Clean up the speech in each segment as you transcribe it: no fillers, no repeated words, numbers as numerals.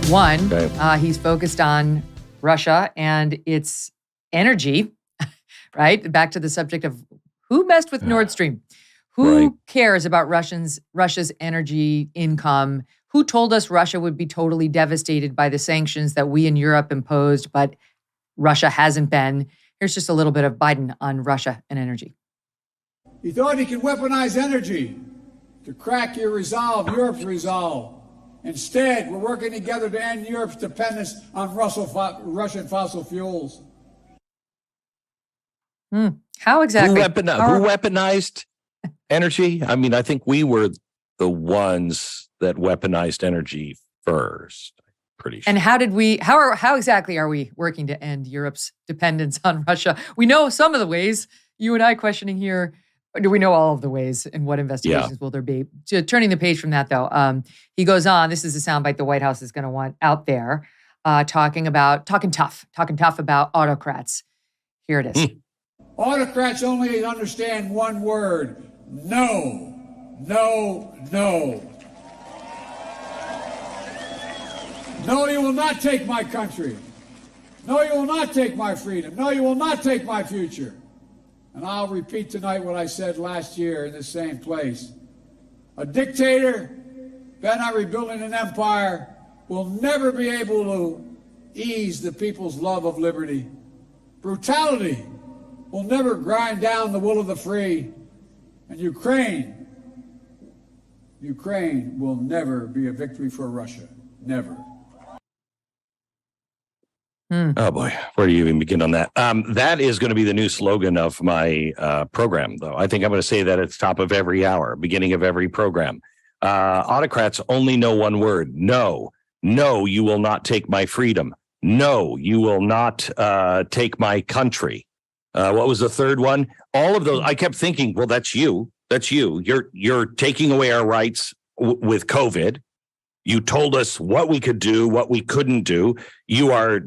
One, Okay. he's focused on Russia and its energy, right? Back to the subject of who messed with Nord Stream? Who Right. cares about Russia's energy income? Who told us Russia would be totally devastated by the sanctions that we in Europe imposed, but Russia hasn't been? Here's just a little bit of Biden on Russia and energy. He thought he could weaponize energy to crack your resolve, Europe's resolve. Instead, we're working together to end Europe's dependence on Russian fossil fuels. How exactly? Who weaponized energy? I mean, I think we were the ones that weaponized energy first. Pretty sure. And how exactly are we working to end Europe's dependence on Russia? We know some of the ways. You and I questioning here, do we know all of the ways, and what investigations will there be? Turning the page from that, though, he goes on. This is a soundbite the White House is going to want out there, talking tough about autocrats. Here it is. Autocrats only understand one word: no, no, no. No, you will not take my country. No, you will not take my freedom. No, you will not take my future. And I'll repeat tonight what I said last year in this same place. A dictator bent on rebuilding an empire will never be able to ease the people's love of liberty. Brutality will never grind down the will of the free. And Ukraine will never be a victory for Russia. Never. Oh boy, where do you even begin on that? That is going to be the new slogan of my program, though. I think I'm going to say that at the top of every hour, beginning of every program. Autocrats only know one word: no. No, you will not take my freedom. No, you will not take my country. What was the third one? All of those. I kept thinking, well, that's you. That's you. You're taking away our rights with COVID. You told us what we could do, what we couldn't do. You are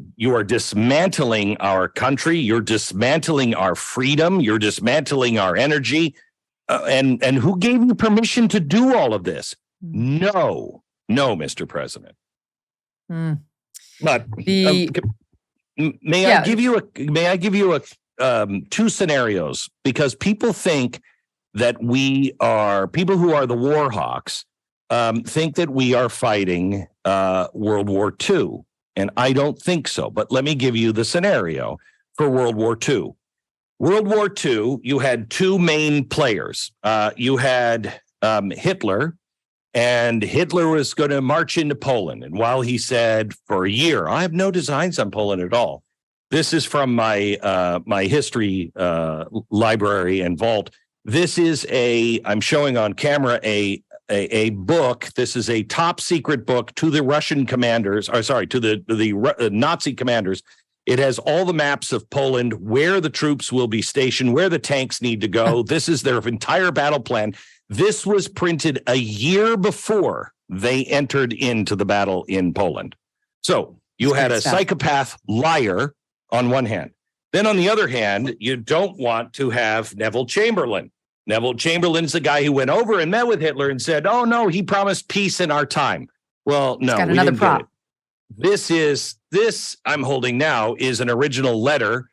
dismantling our country. You're dismantling our freedom. You're dismantling our energy. And who gave you permission to do all of this? No, Mr. President. But may I give you two scenarios, because people think that people who are the war hawks think that we are fighting World War II, and I don't think so. But let me give you the scenario for World War II. World War II, you had two main players. You had Hitler, and Hitler was going to march into Poland. And while he said for a year, I have no designs on Poland at all. This is from my my history library and vault. This is I'm showing on camera a book. This is a top secret book to the Russian commanders, to the Nazi commanders. It has all the maps of Poland, where the troops will be stationed, where the tanks need to go. This is their entire battle plan. This was printed a year before they entered into the battle in Poland. So you had a psychopath liar on one hand. Then on the other hand, you don't want to have Neville Chamberlain. Neville Chamberlain's the guy who went over and met with Hitler and said, oh, no, he promised peace in our time. Well, no, we didn't get it. This I'm holding now is an original letter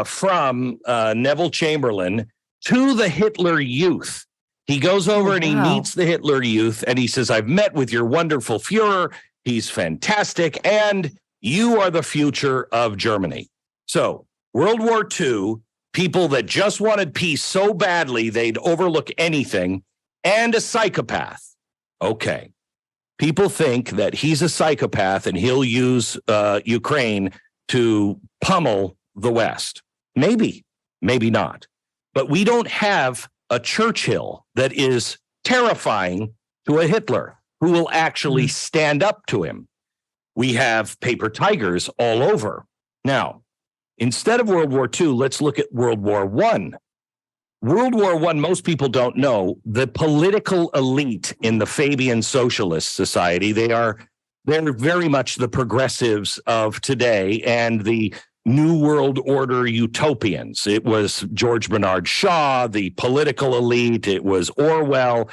from Neville Chamberlain to the Hitler Youth. He goes over and he meets the Hitler Youth, and he says, I've met with your wonderful Führer. He's fantastic, and you are the future of Germany. So World War II, people that just wanted peace so badly they'd overlook anything, and a psychopath. Okay. People think that he's a psychopath and he'll use Ukraine to pummel the West. Maybe, maybe not. But we don't have a Churchill that is terrifying to a Hitler who will actually stand up to him. We have paper tigers all over. Now, instead of World War II, let's look at World War I. World War I, most people don't know, the political elite in the Fabian Socialist Society, they're very much the progressives of today and the New World Order utopians. It was George Bernard Shaw, the political elite. It was Orwell.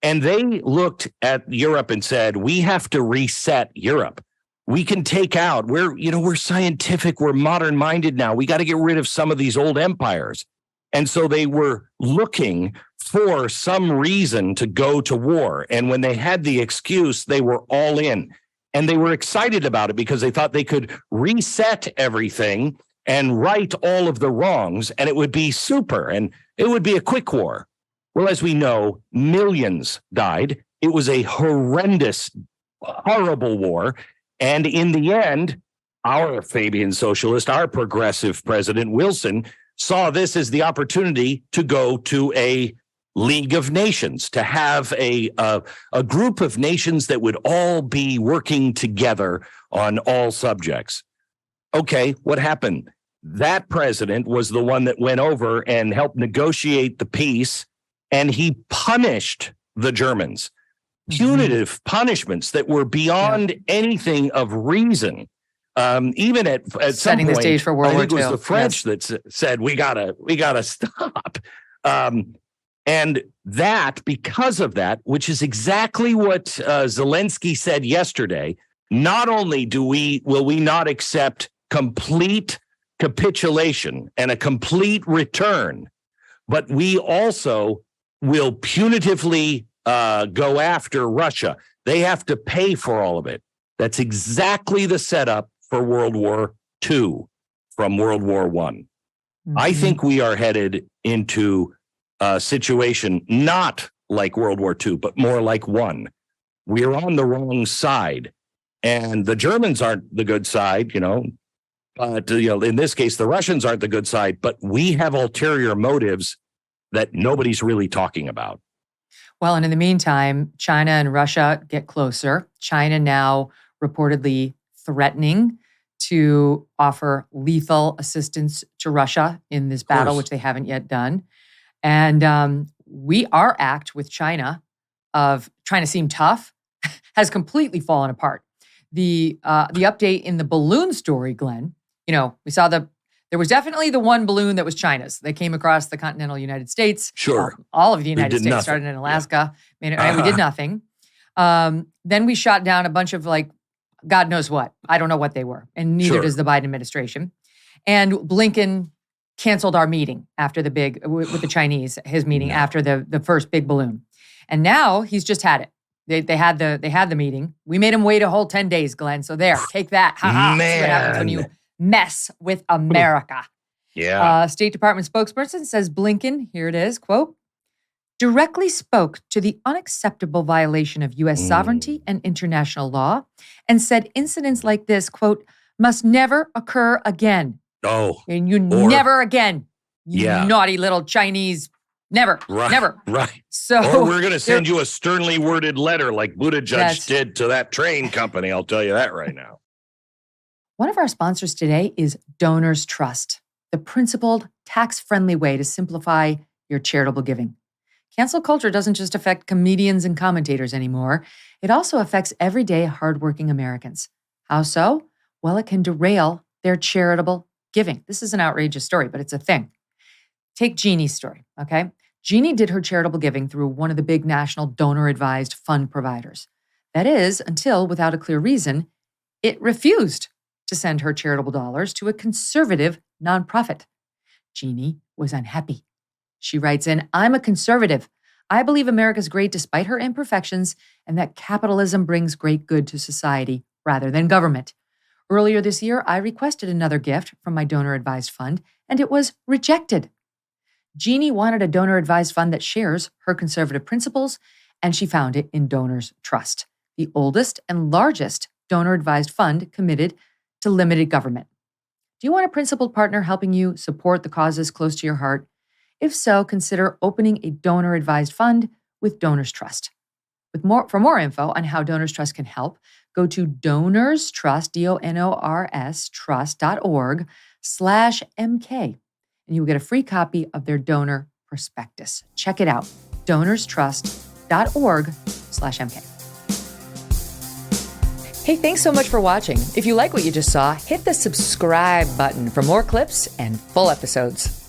And they looked at Europe and said, we have to reset Europe. we can take out. We're scientific. We're modern minded now. We got to get rid of some of these old empires. And so they were looking for some reason to go to war. And when they had the excuse, they were all in. And they were excited about it because they thought they could reset everything and right all of the wrongs, and it would be super, and it would be a quick war. Well, as we know, millions died. It was a horrendous, horrible war. And in the end, our Fabian socialist, our progressive President Wilson, saw this as the opportunity to go to a League of Nations, to have a group of nations that would all be working together on all subjects. Okay, what happened? That president was the one that went over and helped negotiate the peace, and he punished the Germans. Punitive punishments that were beyond anything of reason. Even at setting some point, the stage for World War II. I think it was the French that said we gotta stop. And that, because of that, which is exactly what Zelensky said yesterday, not only will we not accept complete capitulation and a complete return, but we also will punitively go after Russia. They have to pay for all of it. That's exactly the setup for World War II from World War I. Mm-hmm. I think we are headed into a situation not like World War II, but more like one. We're on the wrong side, and the Germans aren't the good side, but in this case, the Russians aren't the good side, but we have ulterior motives that nobody's really talking about. Well, and in the meantime, China and Russia get closer. China now reportedly threatening to offer lethal assistance to Russia in this battle, which they haven't yet done. And our act with China of trying to seem tough has completely fallen apart. The update in the balloon story, Glenn, we saw there was definitely the one balloon that was China's. They came across the continental United States. Sure. All of the United States started in Alaska. Yeah. We did nothing. Then we shot down a bunch of God knows what. I don't know what they were. And neither does the Biden administration. And Blinken canceled our meeting after with the Chinese, his meeting after the first big balloon. And now he's just had it. They had the meeting. We made him wait a whole 10 days, Glenn. So there, take that. Ha-ha. That's what happens when you mess with America. Yeah. State Department spokesperson says Blinken, here it is, quote, directly spoke to the unacceptable violation of U.S. sovereignty and international law and said incidents like this, quote, must never occur again. Oh. And never again. You naughty little Chinese. Never. Right, never. Right. So or we're going to send you a sternly worded letter like Buttigieg did to that train company. I'll tell you that right now. One of our sponsors today is Donors Trust, the principled, tax-friendly way to simplify your charitable giving. Cancel culture doesn't just affect comedians and commentators anymore. It also affects everyday, hardworking Americans. How so? Well, it can derail their charitable giving. This is an outrageous story, but it's a thing. Take Jeannie's story, okay? Jeannie did her charitable giving through one of the big national donor-advised fund providers. That is, until, without a clear reason, it refused to send her charitable dollars to a conservative nonprofit. Jeannie was unhappy. She writes in, I'm a conservative. I believe America's great despite her imperfections and that capitalism brings great good to society rather than government. Earlier this year, I requested another gift from my donor-advised fund, and it was rejected. Jeannie wanted a donor-advised fund that shares her conservative principles, and she found it in Donors Trust, the oldest and largest donor-advised fund committed to limited government. Do you want a principled partner helping you support the causes close to your heart? If so, consider opening a donor-advised fund with Donors Trust. For more info on how Donors Trust can help, go to DonorsTrust, DONORS, trust.org/MK, and you will get a free copy of their donor prospectus. Check it out, DonorsTrust.org/MK. Hey, thanks so much for watching. If you like what you just saw, hit the subscribe button for more clips and full episodes.